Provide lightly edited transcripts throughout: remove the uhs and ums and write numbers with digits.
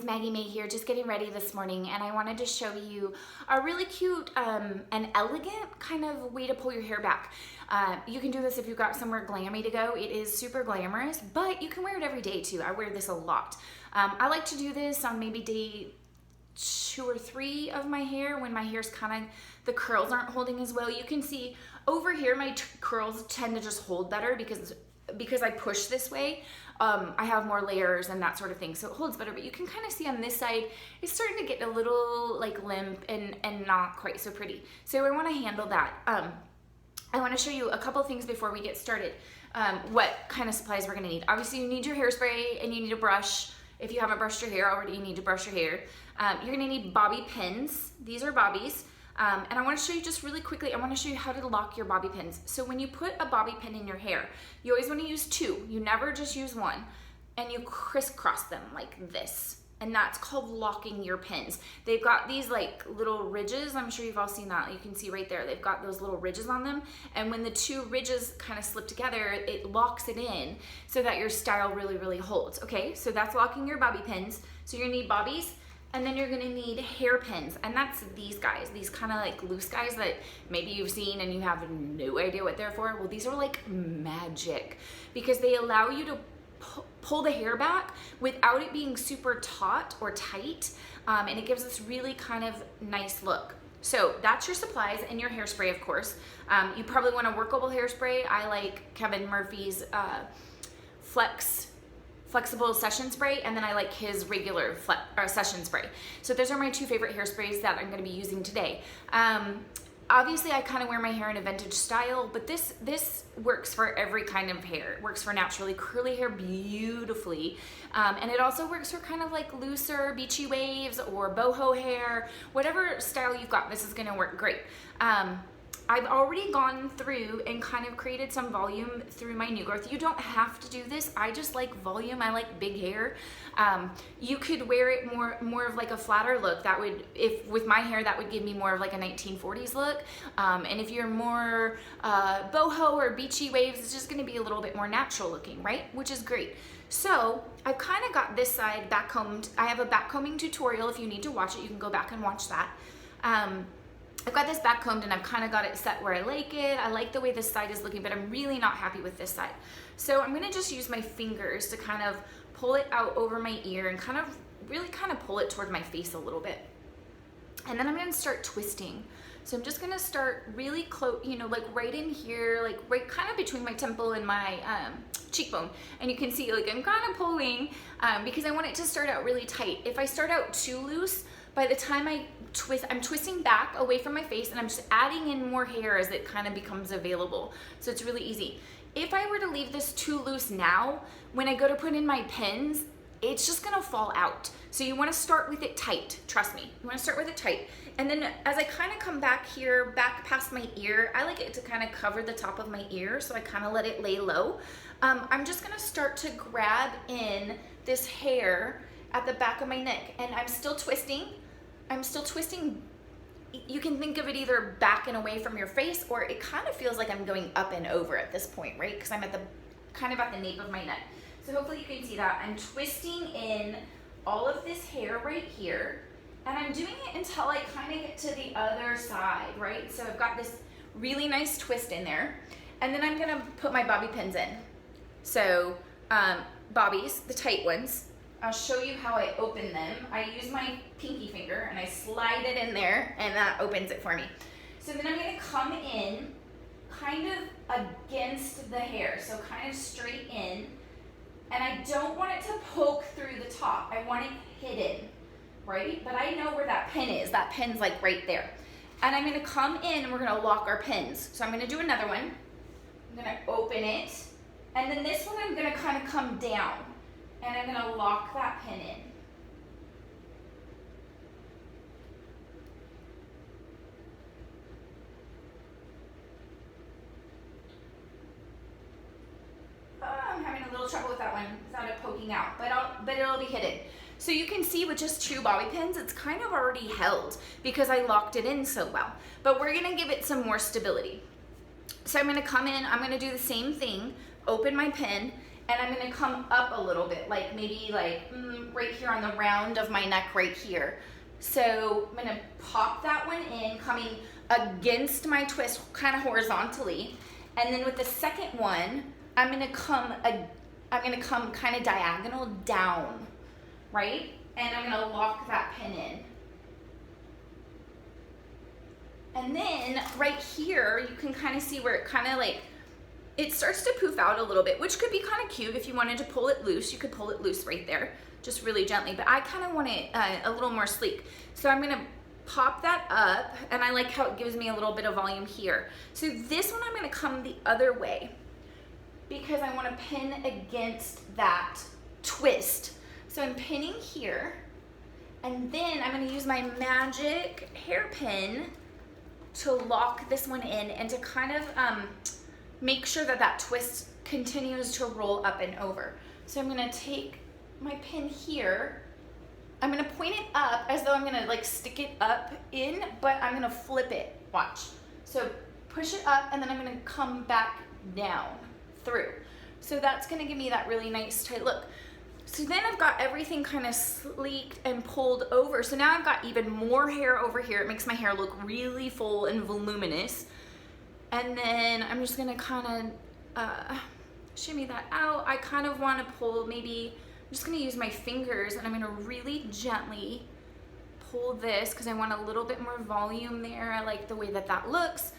Maggie May here, just getting ready this morning, and I wanted to show you a really cute and elegant kind of way to pull your hair back. You can do this if you've got somewhere glammy to go. It is super glamorous, but you can wear it every day too. I wear this a lot. I like to do this on maybe day 2 or 3 of my hair when my hair's kind of, the curls aren't holding as well. You can see over here my curls tend to just hold better because I push this way. I have more layers and that sort of thing, so it holds better, but you can kind of see on this side, it's starting to get a little like limp and not quite so pretty. So I want to handle that. I want to show you a couple things before we get started, what kind of supplies we're going to need. Obviously, you need your hairspray and you need a brush. If you haven't brushed your hair already, you need to brush your hair. You're going to need bobby pins. These are bobbies. And I want to show you just really quickly, I want to show you how to lock your bobby pins. So when you put a bobby pin in your hair, you always want to use 2. You never just use 1. And you crisscross them like this. And that's called locking your pins. They've got these like little ridges. I'm sure you've all seen that. You can see right there. They've got those little ridges on them. And when the 2 ridges kind of slip together, it locks it in so that your style really, really holds. Okay, so that's locking your bobby pins. So you're gonna need bobbies. And then you're gonna need hairpins, and that's these guys, these kind of like loose guys that maybe you've seen and you have no idea what they're for. Well, these are like magic because they allow you to pull the hair back without it being super taut or tight, and it gives this really kind of nice look. So that's your supplies and your hairspray, of course. You probably want a workable hairspray. I like Kevin Murphy's flexible session spray, and then I like his regular session spray. So those are my 2 favorite hairsprays that I'm going to be using today. Obviously I kind of wear my hair in a vintage style, but this works for every kind of hair. It works for naturally curly hair beautifully, and it also works for kind of like looser beachy waves or boho hair. Whatever style you've got, this is going to work great. I've already gone through and kind of created some volume through my new growth. You don't have to do this. I just like volume. I like big hair. You could wear it more of like a flatter look. That would, if with my hair, that would give me more of like a 1940s look. And if you're more boho or beachy waves, it's just gonna be a little bit more natural looking, right? Which is great. So I've kind of got this side back combed. I have a back combing tutorial. If you need to watch it, you can go back and watch that. I've got this back combed and I've kind of got it set where I like it. I like the way this side is looking, but I'm really not happy with this side. So I'm gonna just use my fingers to kind of pull it out over my ear and really pull it toward my face a little bit. And then I'm gonna start twisting. So I'm just gonna start really close, like right in here, like right kind of between my temple and my cheekbone. And you can see like I'm kind of pulling because I want it to start out really tight. If I start out too loose, by the time I twist, I'm twisting back away from my face and I'm just adding in more hair as it kind of becomes available. So it's really easy. If I were to leave this too loose now, when I go to put in my pins, it's just gonna fall out. So you wanna start with it tight, trust me. You wanna start with it tight. And then as I kind of come back here, back past my ear, I like it to kind of cover the top of my ear, so I kind of let it lay low. I'm just gonna start to grab in this hair at the back of my neck, and I'm still twisting. You can think of it either back and away from your face, or it kind of feels like I'm going up and over at this point, right? Because I'm at the kind of at the nape of my neck. So hopefully you can see that. I'm twisting in all of this hair right here, and I'm doing it until I kind of get to the other side, right? So I've got this really nice twist in there, and then I'm gonna put my bobby pins in. So bobbies, the tight ones. I'll show you how I open them. I use my pinky finger and I slide it in there and that opens it for me. So then I'm gonna come in kind of against the hair, so kind of straight in. And I don't want it to poke through the top. I want it hidden, right? But I know where that pin is. That pin's like right there. And I'm gonna come in and we're gonna lock our pins. So I'm gonna do another one. I'm gonna open it. And then this one I'm gonna kind of come down. And I'm gonna lock that pin in. I'm having a little trouble with that one without it poking out, but it'll be hidden. So you can see with just 2 bobby pins, it's kind of already held because I locked it in so well. But we're gonna give it some more stability. So I'm gonna come in, I'm gonna do the same thing, open my pin, and I'm gonna come up a little bit, like maybe like right here on the round of my neck right here. So I'm gonna pop that one in, coming against my twist kind of horizontally. And then with the second one, I'm gonna come kind of diagonal down, right? And I'm gonna lock that pin in. And then right here, you can kind of see where it kind of like, it starts to poof out a little bit, which could be kind of cute. If you wanted to pull it loose, you could pull it loose right there, just really gently. But I kind of want it a little more sleek. So I'm gonna pop that up, and I like how it gives me a little bit of volume here. So this one I'm gonna come the other way because I wanna pin against that twist. So I'm pinning here, and then I'm gonna use my magic hairpin to lock this one in and to kind of make sure that that twist continues to roll up and over. So I'm gonna take my pin here, I'm gonna point it up as though I'm gonna like stick it up in, but I'm gonna flip it, watch. So push it up, and then I'm gonna come back down through. So that's gonna give me that really nice tight look. So then I've got everything kind of sleeked and pulled over. So now I've got even more hair over here. It makes my hair look really full and voluminous. And then I'm just gonna kind of shimmy that out. I kind of wanna pull, maybe, I'm just gonna use my fingers, and I'm gonna really gently pull this because I want a little bit more volume there. I like the way that that looks.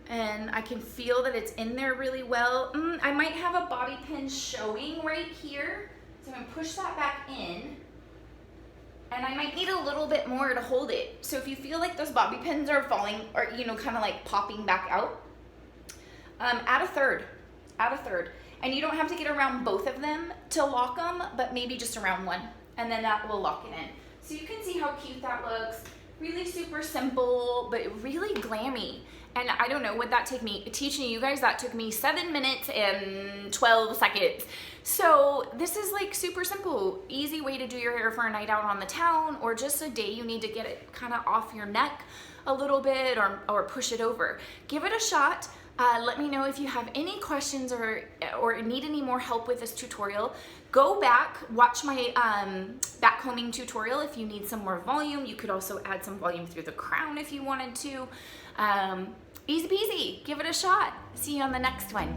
And I can feel that it's in there really well. I might have a bobby pin showing right here. So I'm gonna push that back in, and I might need a little bit more to hold it. So if you feel like those bobby pins are falling, or kind of like popping back out, add a third. And you don't have to get around both of them to lock them, but maybe just around one, and then that will lock it in. So you can see how cute that looks. Really super simple, but really glammy. And I don't know, would that take me, teaching you guys, that took me 7 minutes and 12 seconds. So this is like super simple, easy way to do your hair for a night out on the town, or just a day you need to get it kind of off your neck a little bit, or push it over. Give it a shot. Let me know if you have any questions or need any more help with this tutorial. Go back, watch my back combing tutorial if you need some more volume. You could also add some volume through the crown if you wanted to. Easy peasy, give it a shot. See you on the next one.